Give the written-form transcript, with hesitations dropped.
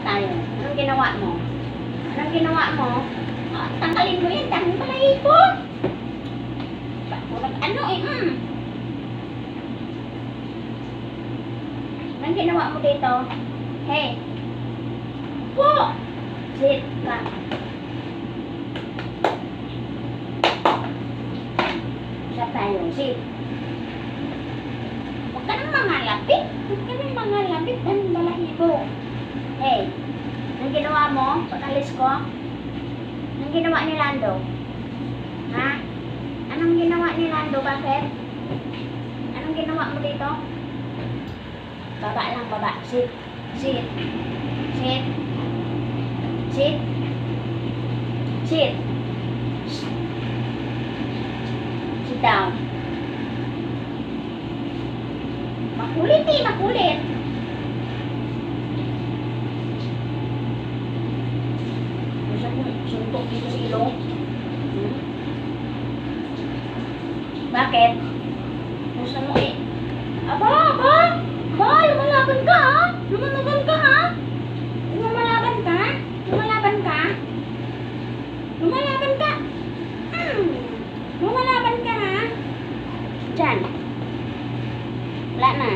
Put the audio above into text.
tayo. Anong ginawa mo? Anong ginawa mo? Tanggalin mo yan. Dami balahibo. Ano eh, Anong ginawa mo dito? Hey. Po! Sit ka. Sa tayo, sit. Huwag ka ng mga lapit. Huwag ka ng mga lapit. Dami balahibo. Hey. Anong ginawa mo? Pag-alis ko? Anong ginawa ni Lando? Ha? Anong ginawa ni Lando? Bakit? Anong ginawa mo dito? Baba lang, baba. Sit. Sit. Sit. Sit. Sit. Sit down. Makulit eh, makulit. Gusto mo suntok dito sa ilong? Bakit? Gusto mo eh. Aba! Lumalaban ka ha? Lumalaban ka ha? Lumalaban ka? Lumalaban ka? Lumalaban ka? Lumalaban ka ha? Diyan. Wala na.